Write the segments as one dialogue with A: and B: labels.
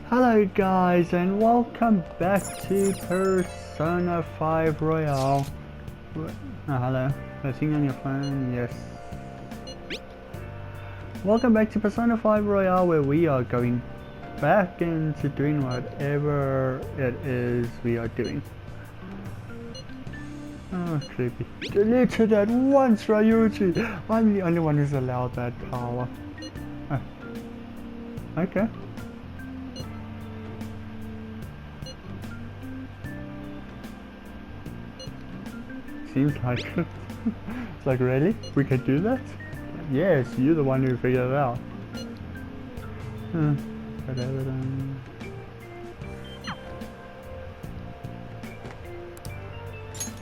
A: Hello guys and welcome back to Persona 5 Royale. Oh, hello. Listening on your phone? Yes. Welcome back to Persona 5 Royale, where we are going back into doing whatever it is we are doing. Oh, creepy. Delete it at once, Ryuji! I'm the only one who's allowed that power. Oh. Okay. Seems like it. It's like, really? We can do that? Yes, you're the one who figured it out.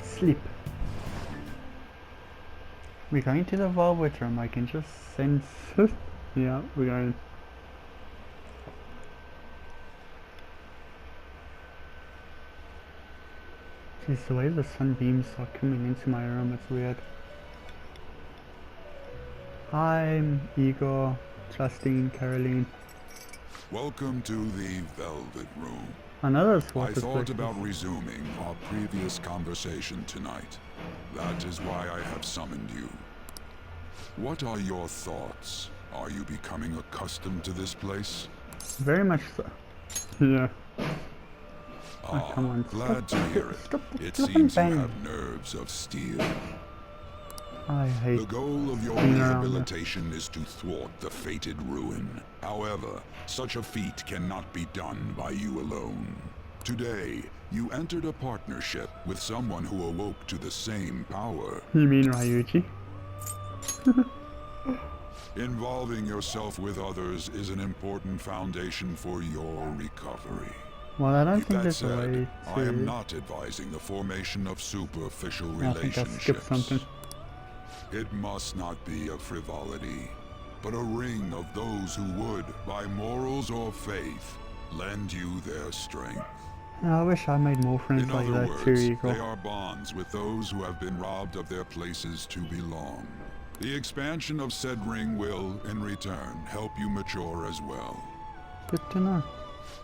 A: Sleep. We're going to the Velvet Room. I can just sense it. Yeah, we're going. Jeez, the way the sunbeams are coming into my room, it's weird. I'm Igor, Justine, Caroline.
B: Welcome to the Velvet Room.
A: Another
B: I thought about resuming our previous conversation tonight. That is why I have summoned you. What are your thoughts? Are you becoming accustomed to this place?
A: Very much so. Yeah.
B: Ah,
A: come on,
B: glad to hear it. It
A: stop
B: seems you
A: banging.
B: have nerves of steel.
A: I hate
B: The goal of your
A: being around
B: rehabilitation is to thwart the fated ruin. However, such a feat cannot be done by you alone. Today, you entered a partnership with someone who awoke to the same power.
A: You mean Ryuji?
B: Involving yourself with others is an important foundation for your recovery.
A: Well, I don't
B: With
A: think
B: that
A: there's a way
B: said,
A: to...
B: I am not advising the formation of superficial
A: I think I skipped something.
B: relationships. It must not be a frivolity, but a ring of those who would, by morals or faith, lend you their strength.
A: I wish I made more friends
B: In
A: like
B: other
A: that
B: words,
A: too, Igor.
B: they are bonds with those who have been robbed of their places to belong. The expansion of said ring will, in return, help you mature as well.
A: Good to know.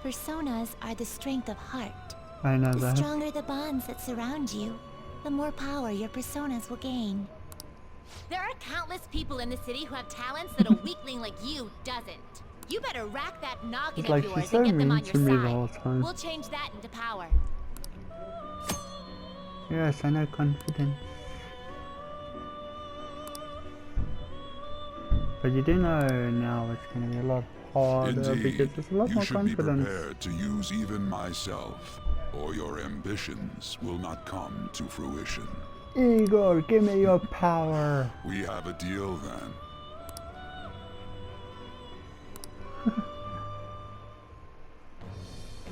C: Personas are the strength of heart.
A: I know
C: The
A: that.
C: stronger the bonds that surround you, the more power your personas will gain.
D: There are countless people in the city who have talents that a weakling like you doesn't. You better rack that noggin
A: It's
D: of
A: like
D: yours
A: she's so
D: and get them
A: mean
D: on your
A: to me the
D: side.
A: whole time.
D: We'll change that into power.
A: Yes, I know confidence. But you do know now it's going to be a lot harder because
B: Indeed,
A: there's a lot
B: you
A: more
B: should be
A: confidence.
B: prepared to use even myself, or your ambitions will not come to fruition.
A: Igor, give me your power.
B: We have a deal then.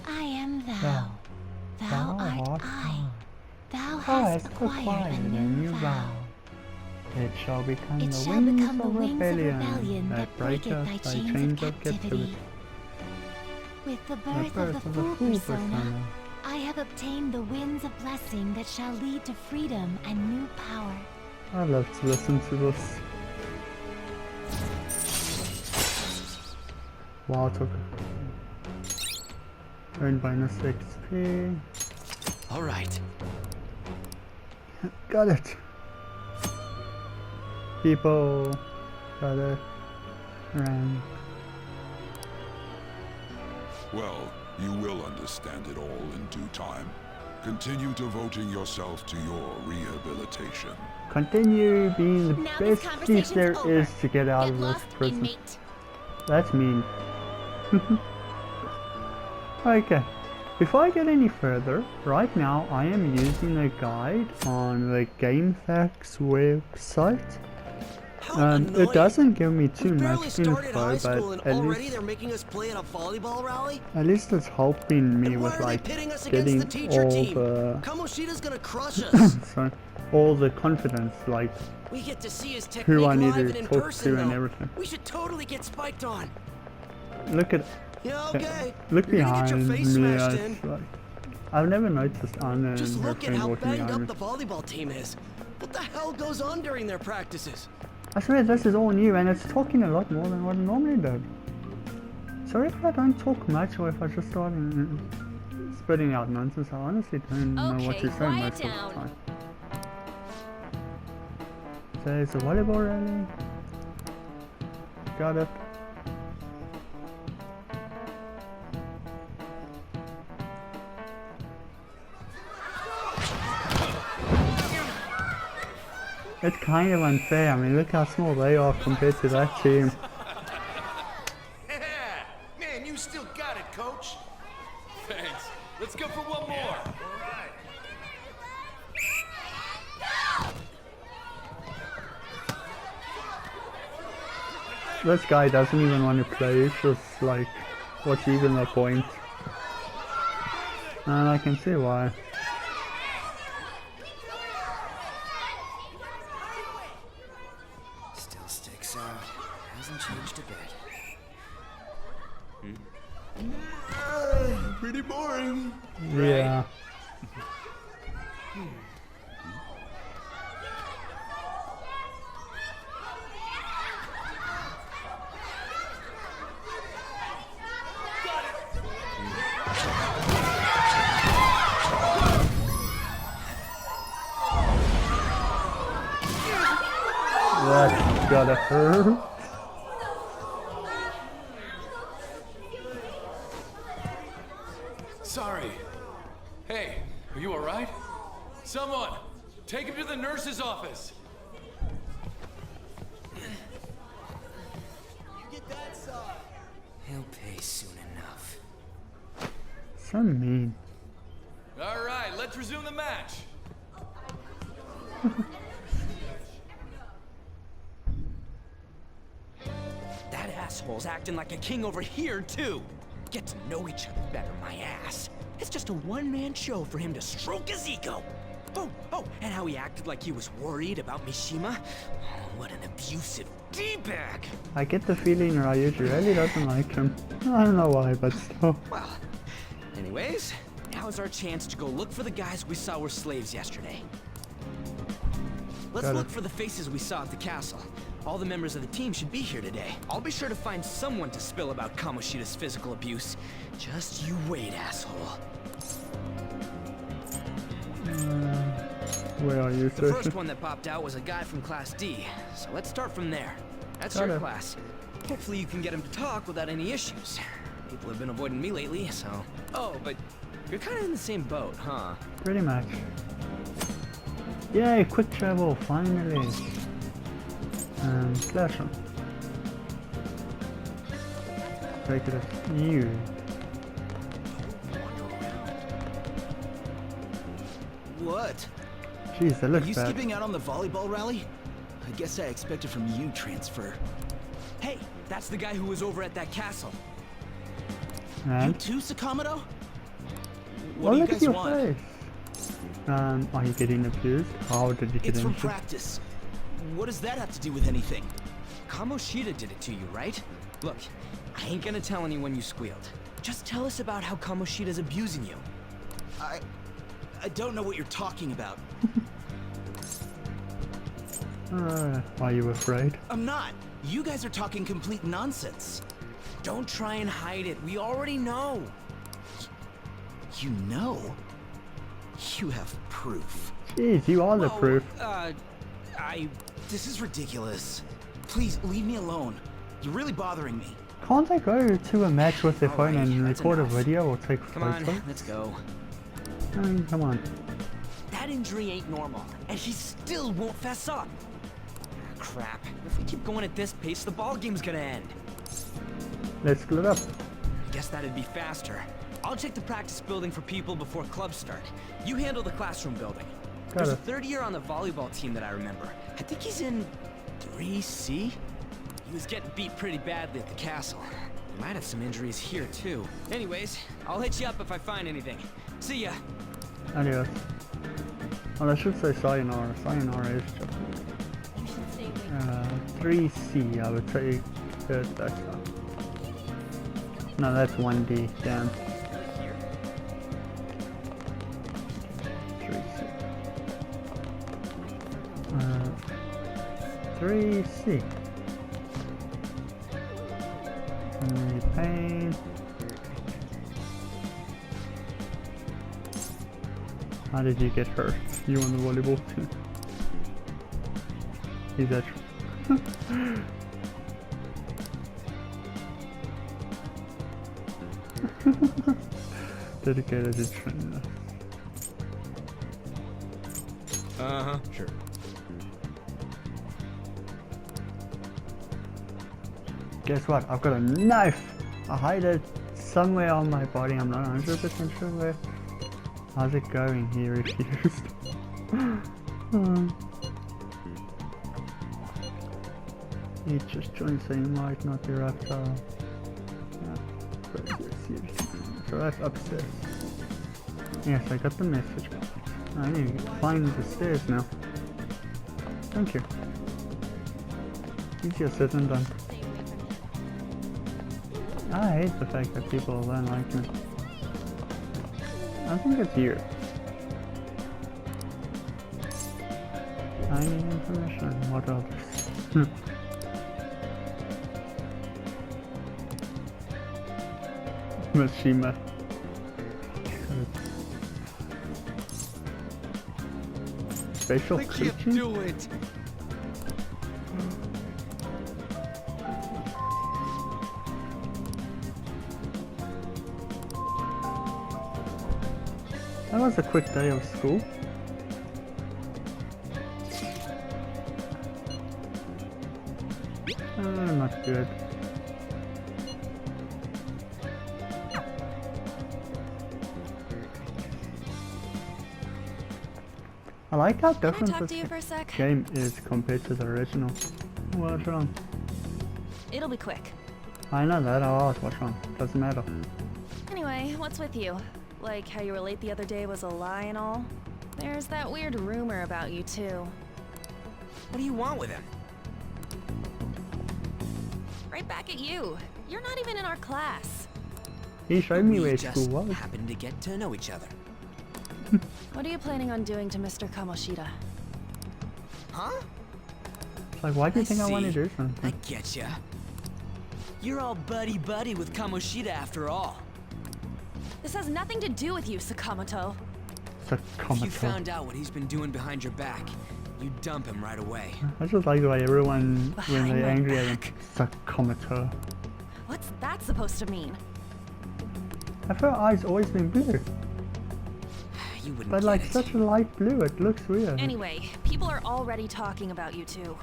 C: I am thou. Thou art I. Thou
A: Thou
C: hast
A: hast
C: acquired a new vow.
A: It shall become
C: It
A: the
C: shall
A: wings
C: become the
A: of
C: wings of
A: rebellion
C: rebellion
A: that breaketh thy chains of captivity.
C: With the
A: The
C: birth
A: birth
C: of the
A: of
C: full
A: the full
C: persona,
A: persona.
C: I have obtained the winds of blessing that shall lead to freedom and new power.
A: I love to listen to this. Wow, took earned bonus XP.
E: All right.
A: Got it. People. Got it. Rank.
B: Well, you will understand it all in due time. Continue devoting yourself to your rehabilitation.
A: Continue being the
D: Now this
A: best thief
D: conversation's
A: there
D: over.
A: is to get out
D: Get
A: of this
D: lost,
A: prison.
D: inmate.
A: That's mean. Okay. Before I get any further, right now I am using a guide on the GameFAQs website. It doesn't give me too
E: We barely
A: much
E: started
A: info,
E: high school
A: but
E: and
A: at
E: already
A: least,
E: they're making us play at a volleyball rally?
A: at least it's helping me
E: And why
A: with
E: are they
A: like
E: pitting us
A: getting
E: against the teacher
A: all
E: team?
A: the
E: Kamoshida's gonna crush us.
A: sorry, all the confidence, like
E: We get to see his technique
A: who I need
E: live
A: to
E: and in
A: talk
E: person
A: to and
E: though.
A: everything.
E: We should totally get spiked on.
A: Look at
E: Yeah, okay.
A: look
E: You're gonna get
A: behind
E: your face
A: me.
E: smashed
A: It's
E: in.
A: like, I've never noticed Anna
E: Just
A: and her
E: look at
A: friend
E: how
A: walking
E: banged
A: behind
E: up
A: me.
E: the volleyball team is. What the hell goes on during their practices?
A: I swear this is all new and it's talking a lot more than what it normally does. Sorry if I don't talk much or if I just start spitting out nonsense. I honestly don't know what
D: Okay,
A: to say
D: quiet
A: most of
D: down.
A: the time. So it's a volleyball rally. Got it. It's kind of unfair. I mean, look how small they are compared to that team.
F: Yeah, man, you still got it, coach.
G: Thanks. Let's go for one more.
A: This guy doesn't even want to play. He's just like, what's even the point? And I can see why.
E: Still sticks out. Hasn't changed a bit.
F: Pretty boring.
A: Yeah. That's gotta hurt.
G: Sorry. Hey, are you alright? Someone, take him to the nurse's office.
E: He'll pay soon enough.
A: So mean.
G: Alright, let's resume the match.
E: That asshole's acting like a king over here, too. Get to know each other better, my ass. It's just a one-man show for him to stroke his ego. Oh, and how he acted like he was worried about Mishima. Oh, what an abusive D-bag.
A: I get the feeling Ryuji really doesn't like him. I don't know why, but still.
E: Well, anyways, now's our chance to go look for the guys we saw were slaves yesterday. Let's
A: Got it.
E: look for the faces we saw at the castle. All the members of the team should be here today. I'll be sure to find someone to spill about Kamoshida's physical abuse. Just you wait, asshole.
A: Where are you,
E: The
A: sir?
E: first one that popped out was a guy from Class D, so let's start from there. That's
A: Got
E: your
A: it.
E: class. Hopefully you can get him to talk without any issues. People have been avoiding me lately, so... Oh, but you're kind of in the same boat, huh?
A: Pretty much. Yay, quick travel, finally. Classroom. Take it as you.
F: What?
A: Jeez, that
F: Are
A: looks
F: you
A: bad.
F: skipping out on the volleyball rally? I guess I expected from you transfer.
E: Hey, that's the guy who was over at that castle.
F: You
A: And?
F: too, Sakamoto?
A: Oh,
F: What do you
A: look at
F: guys
A: your
F: want?
A: face. Are you getting abused? How did you get
F: It's from
A: injured?
F: practice. What does that have to do with anything?
E: Kamoshida did it to you, right? Look, I ain't gonna tell anyone you squealed. Just tell us about how Kamoshida's abusing you.
F: I don't know what you're talking about.
A: Are you afraid?
F: I'm not. You guys are talking complete nonsense.
E: Don't try and hide it. We already know.
F: You know? You have proof.
A: Jeez, you are the
E: Whoa,
A: proof.
F: This is ridiculous. Please, leave me alone. You're really bothering me.
A: Can't they go to a match with their phone
E: Alright,
A: and
E: that's
A: record a
E: enough.
A: video or take
E: Come on,
A: photos?
E: let's go.
A: I mean, come on.
E: That injury ain't normal, and he still won't fess up. Crap. If we keep going at this pace, the ball game's gonna end.
A: Let's split up.
E: Guess that'd be faster. I'll check the practice building for people before clubs start. You handle the classroom building.
A: Got
E: There's a
A: it.
E: third year on the volleyball team that I remember. I think he's in 3C? He was getting beat pretty badly at the castle. He might have some injuries here too. Anyways, I'll hit you up if I find anything. See ya.
A: Adios. Well, I should say sayonara. Sayonara is just
D: You should stay away.
A: 3C, I would say. That's that one. No, that's 1D. Damn. 3C. Pain. How did you get hurt? You on the volleyball team? Is that true? Dedicated to trainer.
E: Uh-huh, sure.
A: Guess what? I've got a knife! I hide it somewhere on my body. I'm not 100% sure where. How's it going? He refused. He just joined saying he might not be reptile. So that's upstairs. Yes, I got the message. I need to find the stairs now. Thank you. Easier said than done. I hate the fact that people don't like me. I think it's you. I need information. What else? Mashima. Facial coaching?
E: Do it.
A: That was a quick day of school. Not good. I like how
H: Can I
A: different
H: talk
A: this
H: to you for a sec?
A: game is compared to the original. What's wrong?
H: It'll be quick.
A: I know that, I'll ask what's wrong. Doesn't matter.
H: Anyway, what's with you? Like how you were late the other day was a lie and all? There's that weird rumor about you too.
E: What do you want with him?
H: Right back at you. You're not even in our class.
A: He showed me where
E: We
A: school
E: just
A: was.
E: happened to get to know each other.
H: What are you planning on doing to Mr. Kamoshida?
E: Huh?
A: It's like, why do you think I want to
E: see.
A: do
E: I
A: something?
E: getcha. You're all buddy-buddy with Kamoshida after all.
H: This has nothing to do with you, Sakamoto.
A: It's a
E: If you
A: comic.
E: found out what he's been doing behind your back, you'd dump him right away.
A: I just like the way everyone, when
H: Behind
A: they're
H: my
A: angry at him,
H: back.
A: it's a comic.
H: What's that supposed to mean?
A: I've her eyes always been blue,
E: You wouldn't
A: but
E: get
A: like
E: it.
A: such a light blue, it looks weird.
H: Anyway, people are already talking about you two.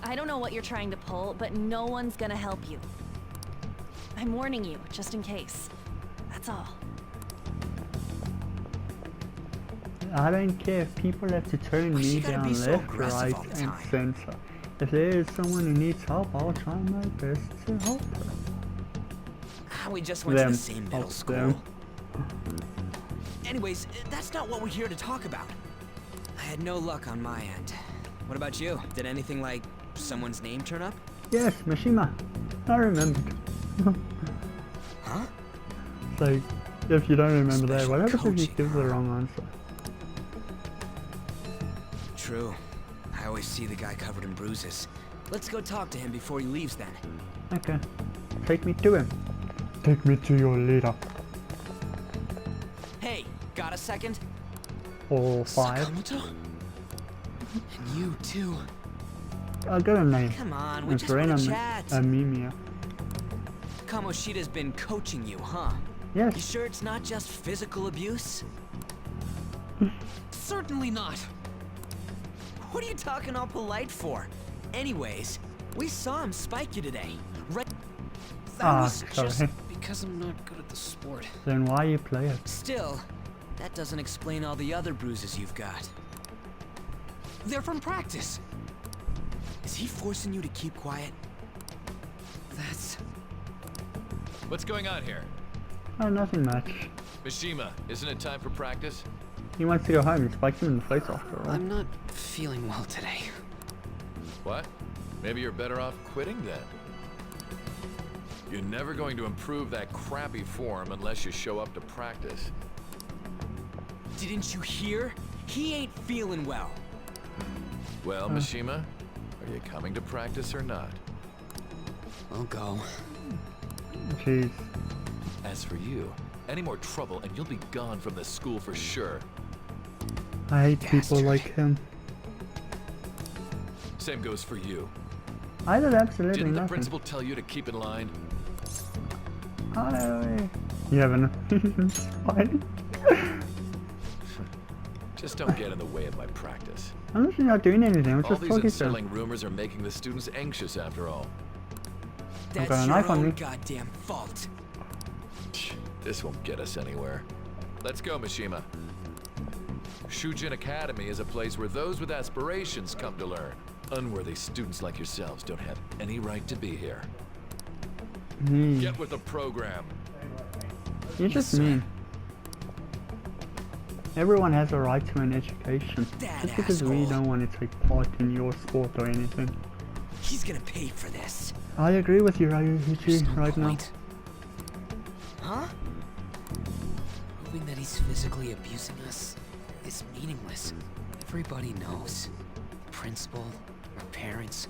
H: I don't know what you're trying to pull, but no one's gonna help you. I'm warning you, just in case. That's all.
A: I don't care if people have to turn
E: Why
A: me
E: you gotta
A: down
E: be so
A: left,
E: aggressive
A: right,
E: all the
A: and
E: time?
A: center. If there is someone who needs help, I'll try my best to help her.
E: We just went to
A: Them.
E: the same middle
A: Help
E: school.
A: them.
E: Anyways, that's not what we're here to talk about. I had no luck on my end. What about you? Did anything like someone's name turn up?
A: Yes, Mishima. I remembered.
E: Huh?
A: It's like, if you don't remember that,
E: Special
A: what happens if you
E: coaching,
A: give the
E: huh?
A: wrong answer?
E: True. I always see the guy covered in bruises. Let's go talk to him before he leaves then.
A: Okay. Take me to him. Take me to your leader.
E: Hey, got a second?
A: Or 5.
E: Sakamoto? And you too.
A: I got a name.
E: Come on, we
A: It's
E: just want
A: Reina
E: to chat.
A: Amemia.
E: Kamoshida's been coaching you, huh? You
A: Yes.
E: sure it's not just physical abuse? Certainly not. What are you talking all polite for? Anyways, we saw him spike you today. Right?
A: Ah,
G: was
A: sorry.
G: just because I'm not good at the sport.
A: Then why you play it?
E: Still, that doesn't explain all the other bruises you've got. They're from practice. Is he forcing you to keep quiet? That's...
G: What's going on here?
A: Oh, nothing much.
G: Mishima, isn't it time for practice?
A: He wants to go home. You spiked him in the face after all.
I: I'm not feeling well today.
G: What? Maybe you're better off quitting then. You're never going to improve that crappy form unless you show up to practice.
E: Didn't you hear? He ain't feeling well.
G: Well, Mishima, are you coming to practice or not?
I: I'll go.
A: Jeez.
G: As for you, any more trouble and you'll be gone from this school for sure.
A: I hate people like him.
G: Same goes for you.
A: I did absolutely
G: Didn't the
A: nothing.
G: principal tell you to keep in line?
A: You haven't. It's fine.
G: Just don't get in the way of my practice.
A: I'm actually not doing anything. I'm
G: All
A: just
G: these
A: talking to
G: unsettling rumors are making the students anxious after all.
A: got a
E: That's
A: knife
E: your
A: on
E: own
A: me.
E: goddamn fault.
G: This won't get us anywhere. Let's go, Mishima. Shujin Academy is a place where those with aspirations come to learn. Unworthy students like yourselves don't have any right to be here. Get with the program.
A: You're just mean. Everyone has a right to an education.
E: That
A: Just because we
E: asshole.
A: don't want to take part in your sport or anything.
E: He's gonna pay for this.
A: I agree with you, Ryuichi,
I: There's no
A: right now.
I: point.
E: Huh?
I: Proving that he's physically abusing us is meaningless. Everybody knows. The principal, our parents,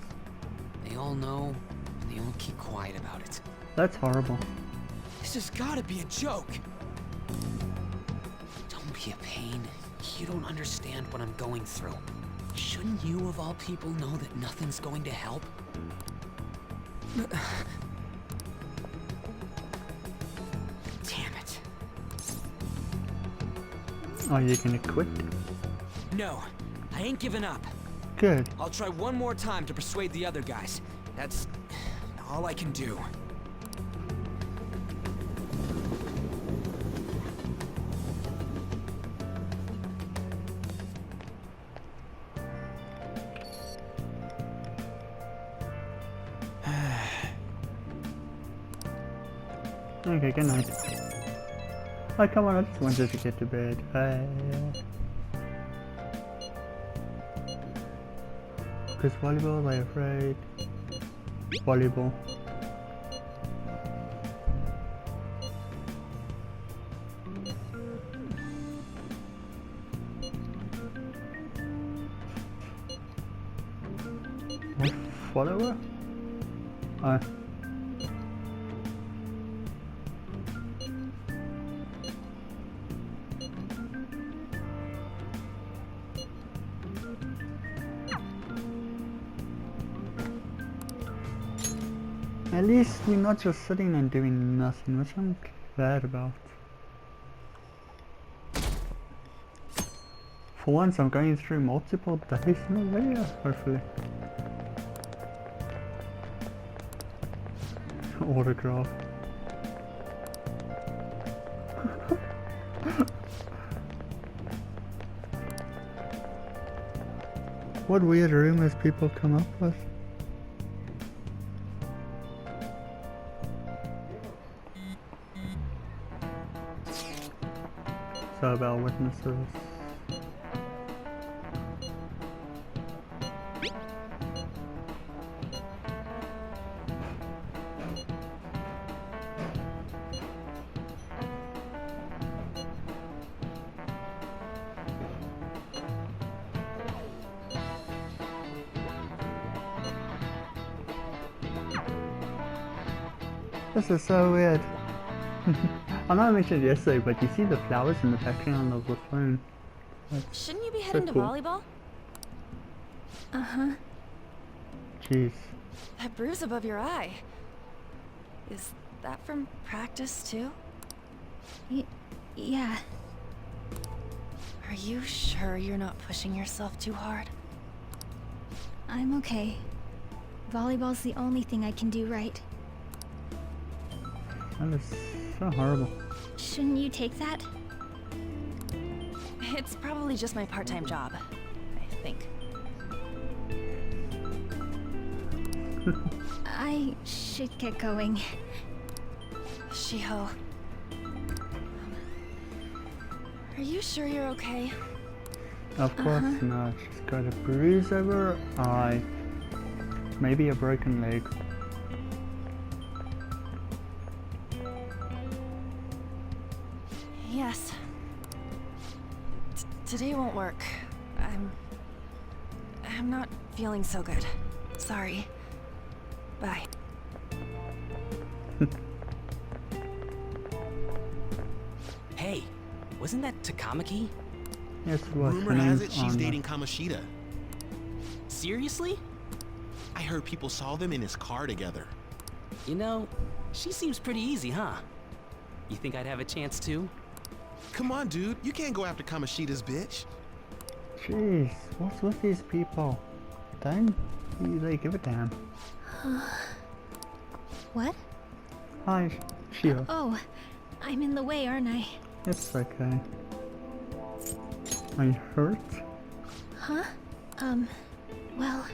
I: they all know, and they all keep quiet about it.
A: That's horrible.
E: This has gotta be a joke.
I: Don't be a pain. You don't understand what I'm going through. Shouldn't you, of all people, know that nothing's going to help? Damn it.
A: Are you gonna quit?
E: No, I ain't giving up.
A: Good.
E: I'll try one more time to persuade the other guys. That's all I can do.
A: Okay, good night. Oh, come on, I just wanted to get to bed. Because volleyball, I'm afraid. Volleyball. What? Follower? At least we're not just sitting and doing nothing, which I'm glad about. For once, I'm going through multiple days in a video, hopefully. Autograph. What weird rumors people come up with. So about witnesses. This is so weird. I know I mentioned it yesterday, but you see the flowers in the background of the phone.
H: Shouldn't you be
A: so
H: heading
A: cool.
H: to volleyball? Uh-huh.
A: Jeez.
H: That bruise above your eye. Is that from practice too?
C: Yeah.
H: Are you sure you're not pushing yourself too hard?
C: I'm okay. Volleyball's the only thing I can do right.
A: That is so horrible.
C: Shouldn't you take that?
H: It's probably just my part-time job, I think.
C: I should get going.
H: Shiho. Are you sure you're okay?
A: Of course not. She's got a bruise over her eye. Maybe a broken leg.
H: Yes. Today won't work. I'm not feeling so good. Sorry. Bye.
F: Hey, wasn't that Takamaki?
A: Yes, what?
J: Rumor
A: Her
J: has
A: name's
J: it she's
A: Anna.
J: dating Kamoshida. Seriously? I heard people saw them in his car together.
I: You know, she seems pretty easy, huh? You think I'd have a chance too?
J: Come on, dude. You can't go after Kamoshida's bitch.
A: Jeez, what's with these people? Don't they give a damn?
C: What?
A: Hi, Shio.
C: Oh, I'm in the way, aren't I?
A: It's okay. Are you hurt?
C: Huh? Well...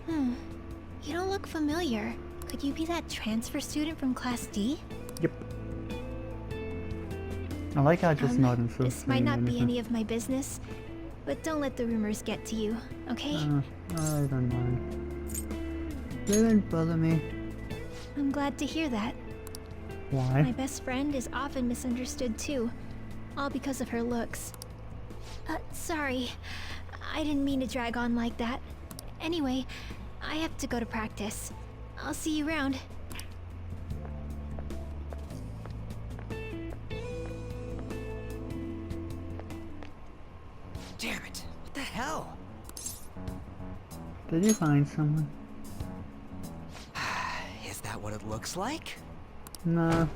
C: You don't look familiar. Could you be that transfer student from Class D?
A: Yep. I like how I just not insist.
C: This might not be any of my business, but don't let the rumors get to you, okay?
A: I don't mind. They don't bother me.
C: I'm glad to hear that.
A: Why?
C: My best friend is often misunderstood too, all because of her looks. Sorry. I didn't mean to drag on like that. Anyway, I have to go to practice. I'll see you around.
E: Damn it! What the hell?
A: Did you find someone?
E: Is that what it looks like?
A: No.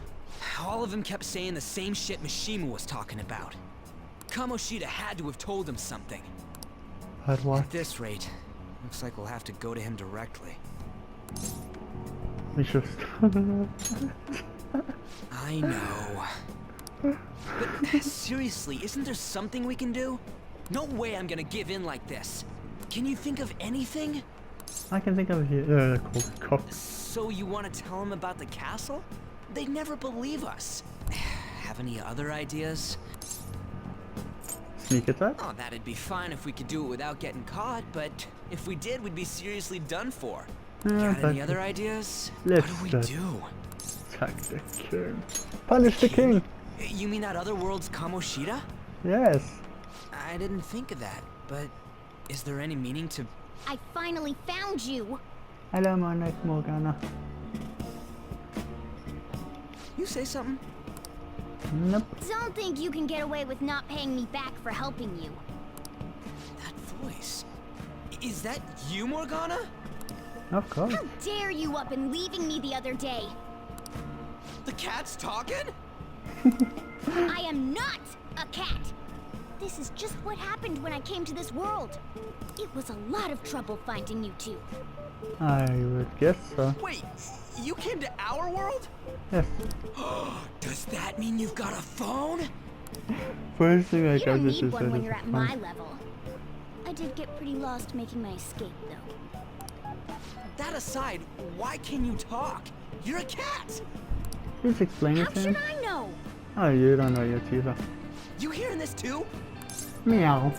E: All of them kept saying the same shit Mishima was talking about. Kamoshida had to have told them something.
A: But what?
E: At this rate, looks like we'll have to go to him directly.
A: We should.
E: I know. But seriously, isn't there something we can do? No way I'm gonna give in like this. Can you think of anything?
A: I can think of you. Cool.
E: So you want to tell them about the castle? They'd never believe us. Have any other ideas?
A: Sneak attack?
E: Oh, that'd be fine if we could do it without getting caught, but if we did, we'd be seriously done for. Got any other ideas? What do we do?
A: Attack the king. Punish the king!
E: You mean that other world's Kamoshida?
A: Yes.
E: I didn't think of that, but is there any meaning to...
D: I finally found you!
A: Hello, my name Morgana.
E: You say something?
A: Nope.
D: Don't think you can get away with not paying me back for helping you.
E: That voice... Is that you, Morgana?
A: Of course.
D: How dare you up and leaving me the other day?
E: The cat's talking?
D: I am not a cat! This is just what happened when I came to this world. It was a lot of trouble finding you two.
A: I would guess so.
E: Wait, you came to our world?
A: Yes.
E: Does that mean you've got a phone?
A: First thing I
D: You
A: got
D: don't
A: this
D: need
A: is
D: one when you're at my level. I did get pretty lost making my escape, though.
E: That aside, why can you talk? You're a cat!
A: Please explain
D: How
A: it to
D: should
A: me.
D: I know?
A: Oh, you don't know yet either.
E: You hearing this too?
A: Meow.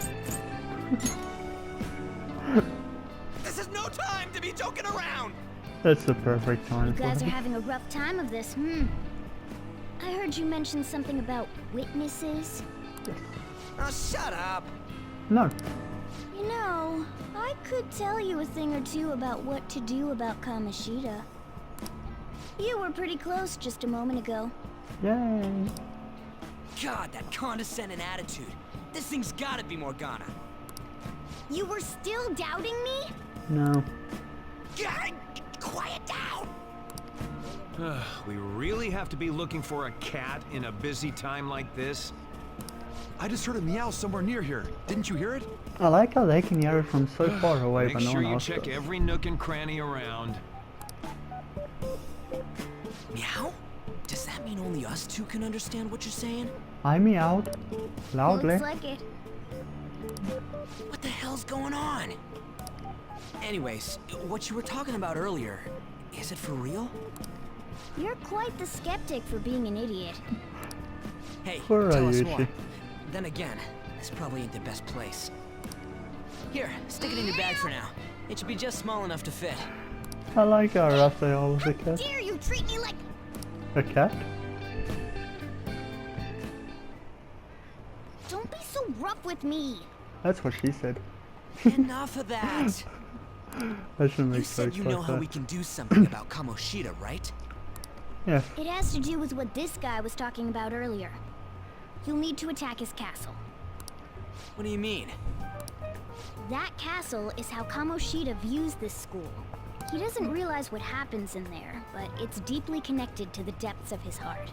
E: This is no time to be joking around!
A: That's the perfect time
D: You
A: for
D: guys are
A: it.
D: having a rough time of this, I heard you mention something about witnesses.
E: Oh, shut up!
A: No.
D: You know, I could tell you a thing or two about what to do about Kamoshida. You were pretty close just a moment ago.
A: Yay.
E: God, that condescending attitude. This thing's gotta be Morgana.
D: You were still doubting me?
A: No.
E: God, quiet down!
K: We really have to be looking for a cat in a busy time like this?
L: I just heard a meow somewhere near here. Didn't you hear it?
A: I like how they can hear it from so far away,
K: Make
A: but no
K: sure
A: one
K: you
A: else
K: check
A: does.
K: every nook and cranny around.
E: Meow? Does that mean only us two can understand what you're saying?
A: I meowed loudly.
D: Looks like it.
E: What the hell's going on? Anyways, what you were talking about earlier, is it for real?
D: You're quite the skeptic for being an idiot.
E: Hey,
A: Poor
E: tell us
A: Ayushi.
E: more. Then again, this probably ain't the best place. Here, stick it in your bag for now. It should be just small enough to fit.
A: I like how Raphael was a
D: How
A: cat.
D: dare you treat me like...
A: A cat?
D: Don't be so rough with me.
A: That's what she said.
E: Enough of that.
A: I shouldn't
E: You
A: make
E: said
A: jokes
E: you
A: like
E: know how
A: that.
E: we can do something about Kamoshida, right?
A: Yes.
D: It has to do with what this guy was talking about earlier. You'll need to attack his castle.
E: What do you mean?
D: That castle is how Kamoshida views this school. He doesn't realize what happens in there, but it's deeply connected to the depths of his heart.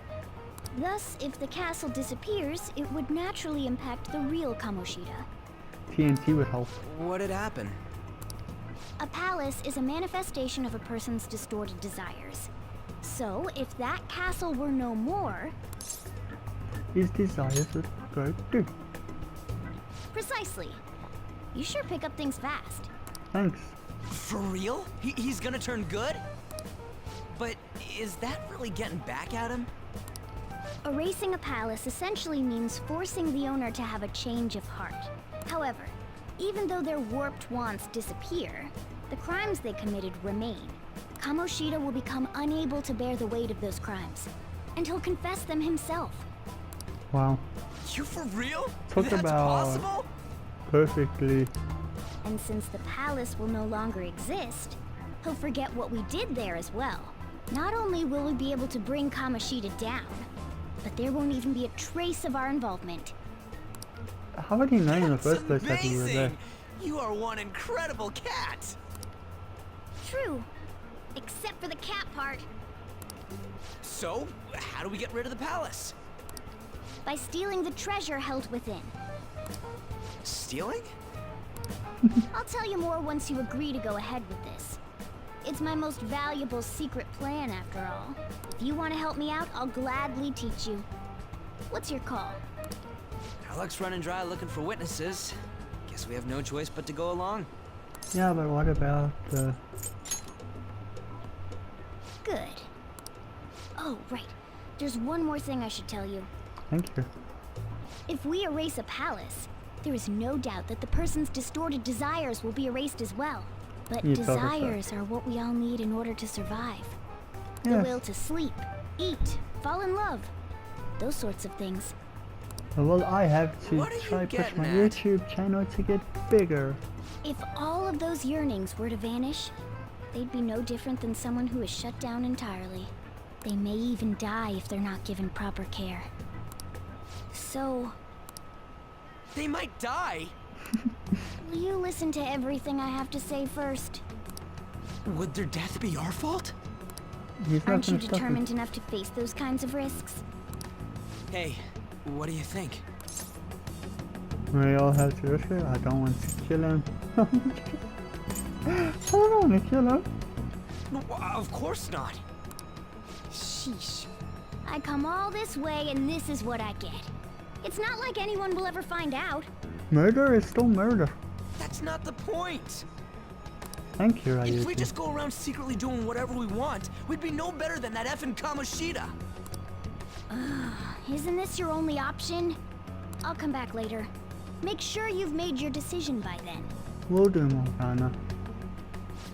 D: Thus, if the castle disappears, it would naturally impact the real Kamoshida.
A: TNT would help.
E: What had happened?
D: A palace is a manifestation of a person's distorted desires. So, if that castle were no more...
A: His desires would go too.
D: Precisely. You sure pick up things fast.
A: Thanks.
E: For real? He's gonna turn good? But is that really getting back at him?
D: Erasing a palace essentially means forcing the owner to have a change of heart. However, even though their warped wants disappear, the crimes they committed remain. Kamoshida will become unable to bear the weight of those crimes, and he'll confess them himself.
A: Wow.
E: You for real?
A: Talk
E: That's
A: about
E: possible?
A: perfectly.
D: And since the palace will no longer exist, he'll forget what we did there as well. Not only will we be able to bring Kamoshida down, but there won't even be a trace of our involvement.
A: How would he know in the
E: That's
A: first place that you were there?
E: amazing! You are one incredible cat!
D: True. Except for the cat part.
E: So, how do we get rid of the palace?
D: By stealing the treasure held within.
E: Stealing?
D: I'll tell you more once you agree to go ahead with this. It's my most valuable secret plan, after all. If you want to help me out, I'll gladly teach you. What's your call?
E: Our luck's running dry looking for witnesses. Guess we have no choice but to go along.
A: Yeah, but what about
D: Good. Oh, right. There's one more thing I should tell you.
A: Thank you.
D: If we erase a palace, there is no doubt that the person's distorted desires will be erased as well. But
A: You told us that.
D: desires are what we all need in order to survive. The
A: Yes.
D: will to sleep, eat, fall in love. Those sorts of things.
A: Well, I have to
E: What are you
A: try push
E: getting
A: my
E: at?
A: YouTube channel to get bigger.
D: If all of those yearnings were to vanish, they'd be no different than someone who is shut down entirely. They may even die if they're not given proper care. So,
E: They might die!
D: will you listen to everything I have to say first?
E: Would their death be our fault?
A: He's not
D: Aren't you
A: gonna stop me.
D: determined enough to face those kinds of risks?
E: Hey, what do you think?
A: We all have to risk it. I don't want to kill him. I don't want to kill him.
E: No, of course not.
D: Sheesh. I come all this way and this is what I get. It's not like anyone will ever find out.
A: Murder is still murder.
E: That's not the point.
A: Thank you,
E: If we
A: Ryuji.
E: just go around secretly doing whatever we want, we'd be no better than that effing Kamoshida.
D: Isn't this your only option? I'll come back later. Make sure you've made your decision by then.
A: We'll do, Morgana.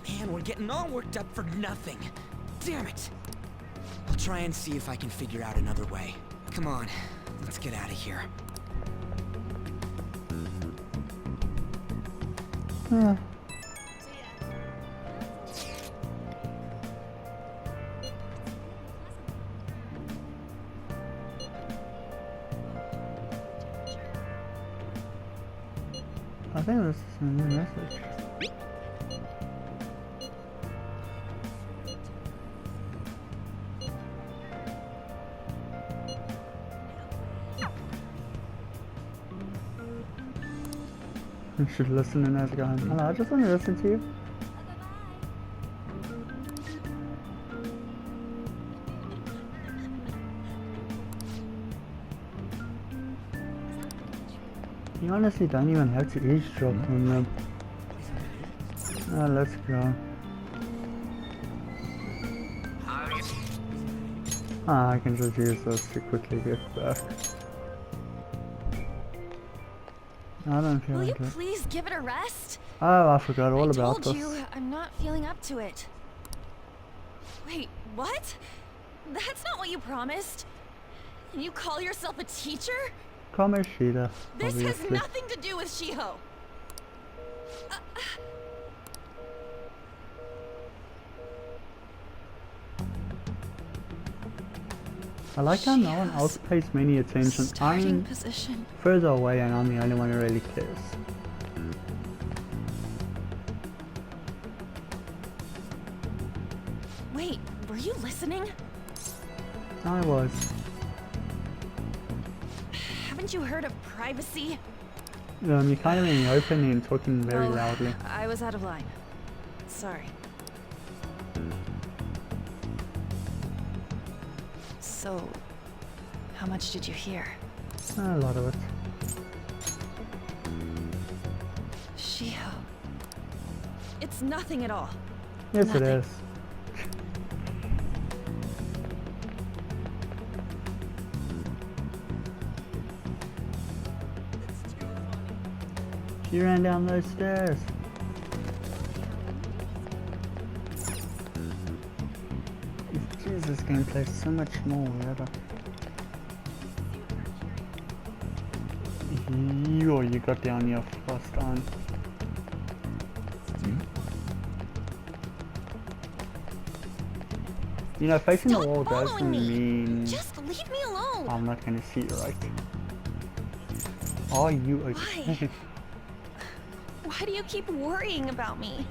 E: Man, we're getting all worked up for nothing. Damn it. I'll try and see if I can figure out another way. Come on, let's get out of here.
A: Yeah. I think this is a new message. You should listen and ask going, hello, I just want to listen to you. You honestly don't even have to eavesdrop on them. Let's go. I can just use those to quickly get back. I don't feel
H: Will you
A: like it.
H: please give it a rest?
A: Oh, I forgot all
H: I
A: about
H: told
A: this.
H: you I'm not feeling up to it. Wait, what? That's not what you promised. And you call yourself a teacher?
A: Kamoshida,
H: This
A: obviously.
H: has nothing to do with Shiho.
A: I like how no one else pays me any attention. I'm
H: position.
A: further away and I'm the only one who really cares.
H: Wait, were you listening?
A: I was.
H: Haven't you heard of privacy?
A: You're kind of being open and talking very loudly.
H: I was out of line. Sorry. So, how much did you hear?
A: A lot of it.
H: Shiho. It's nothing at all.
A: Yes,
H: Nothing.
A: it is. She ran down those stairs. Jesus, gameplay is so much more weirder. You got down your first on. You know, facing the wall doesn't mean
H: Just leave me alone.
A: I'm not gonna see you right. Are you okay?
H: Why do you keep worrying about me?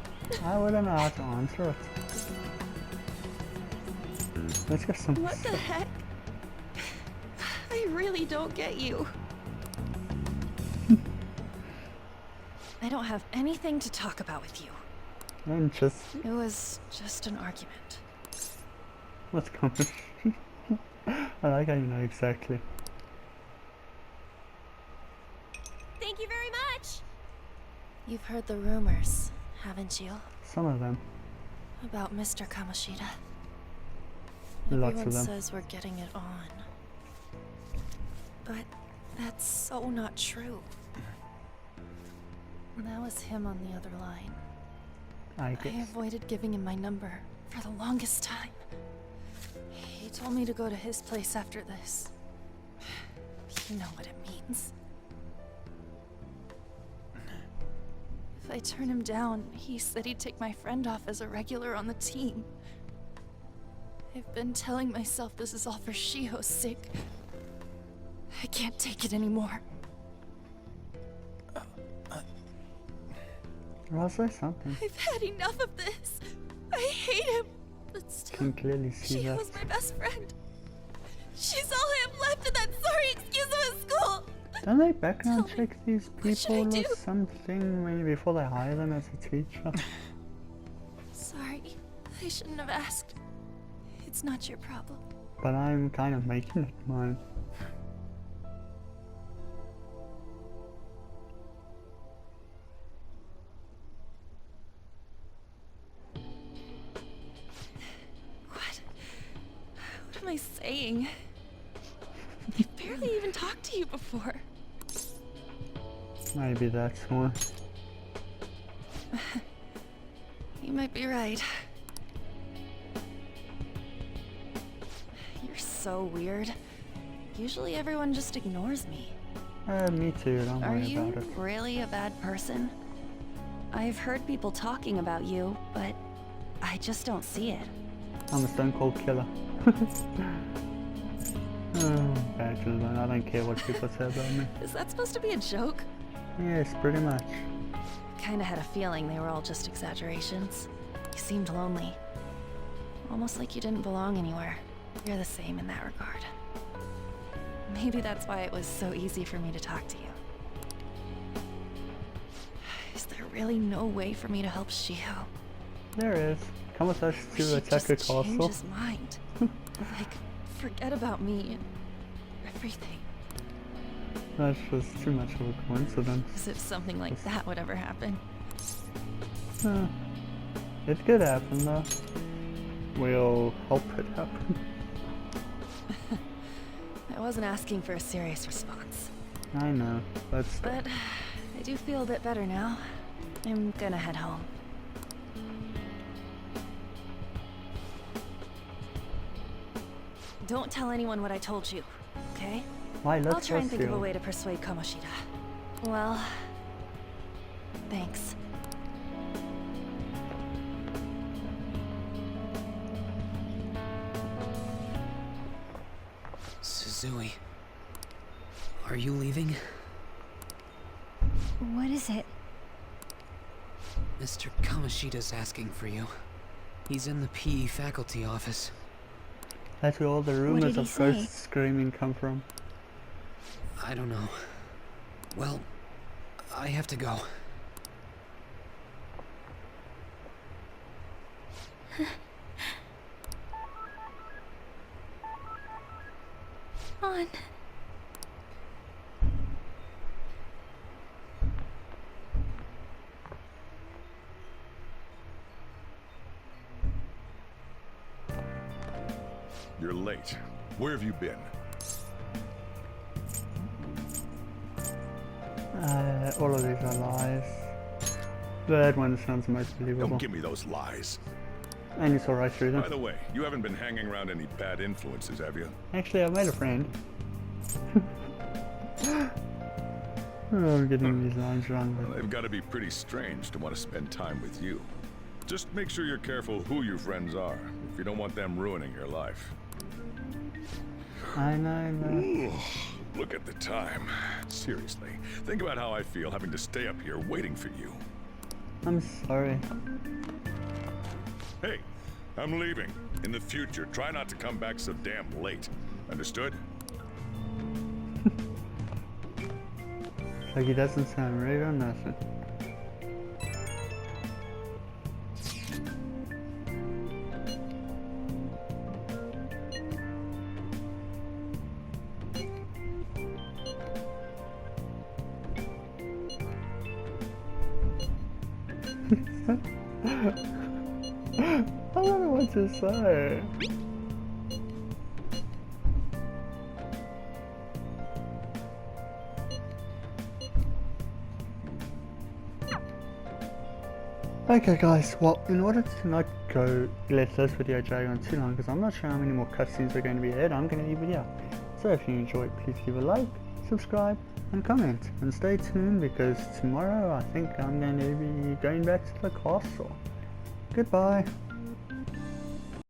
A: I wouldn't know how to answer it. Let's get some
H: What the heck? I really don't get you. I don't have anything to talk about with you.
A: And just
H: It was just an argument.
A: what's coming. I like how you know exactly.
C: Thank you very much!
H: You've heard the rumors, haven't you?
A: Some of them.
H: About Mr. Kamoshida.
A: Lots
H: Everyone
A: of them.
H: says we're getting it on. But that's so not true. That was him on the other line.
A: I
H: I
A: guess.
H: avoided giving him my number for the longest time. He told me to go to his place after this. You know what it means. If I turn him down, he said he'd take my friend off as a regular on the team. I've been telling myself this is all for Shiho's sake. I can't take it anymore.
A: I'll say something.
H: I've had enough of this. I hate him. But still,
A: Can clearly see that.
H: Shiho's my best friend. She's all I have left in that sorry excuse of a school.
A: Don't they background
H: Tell me,
A: check these
H: what should I
A: people or
H: do?
A: something maybe before they hire them as a teacher?
H: Sorry, I shouldn't have asked. It's not your problem.
A: But I'm kind of making it mine.
H: What am I saying? I've barely even talked to you before.
A: Maybe that's why.
H: You might be right. You're so weird. Usually everyone just ignores me.
A: Me too, don't
H: Are
A: worry
H: you
A: about it.
H: really a bad person? I've heard people talking about you, but I just don't see it.
A: I'm a stone cold killer. Bad children, I don't care what people say about me.
H: Is that supposed to be a joke?
A: Yes, pretty much.
H: Kinda had a feeling they were all just exaggerations. You seemed lonely. Almost like you didn't belong anywhere. You're the same in that regard. Maybe that's why it was so easy for me to talk to you. Is there really no way for me to help Shiho?
A: There is. Kamoshida
H: He
A: to attack a
H: just change
A: castle.
H: his mind. Like, forget about me and everything.
A: That's just too much of a coincidence.
H: As if something like that would ever happen.
A: It could happen though. We'll help it happen.
H: I wasn't asking for a serious response.
A: I know, but
H: But I do feel a bit better now. I'm gonna head home. Don't tell anyone what I told you, okay?
A: why
H: I'll
A: let's
H: try and
A: just
H: think of a
A: see.
H: way to persuade Kamoshida. Well, thanks.
I: Zoe. Are you leaving?
C: What is it?
I: Mr. Kamoshida's asking for you. He's in the PE faculty office.
A: That's where all the
C: did
A: rumors
C: he
A: of
C: say?
A: ghosts screaming come from.
I: I don't know. Well, I have to go.
C: On.
B: You're late. Where have you been?
A: All of these are lies. That one sounds most believable.
B: Don't give me those lies.
A: And you saw right through them.
B: By the way, you haven't been hanging around any bad influences, have you?
A: Actually, I made a friend. Oh, I'm getting these lines wrong,
B: Well,
A: but
B: they've got to be pretty strange to want to spend time with you. Just make sure you're careful who your friends are, if you don't want them ruining your life.
A: I know.
B: Look at the time. Seriously, think about how I feel having to stay up here waiting for you.
A: I'm sorry.
B: Hey, I'm leaving. In the future, try not to come back so damn late. Understood?
A: Like he doesn't sound rude or nothing. I don't know what to say. Okay guys, well, in order to not let this video drag on too long, because I'm not sure how many more cutscenes are going to be ahead, I'm going to leave it here. So if you enjoyed, please give a like, subscribe, and comment. And stay tuned, because tomorrow I think I'm going to be going back to the castle. Goodbye.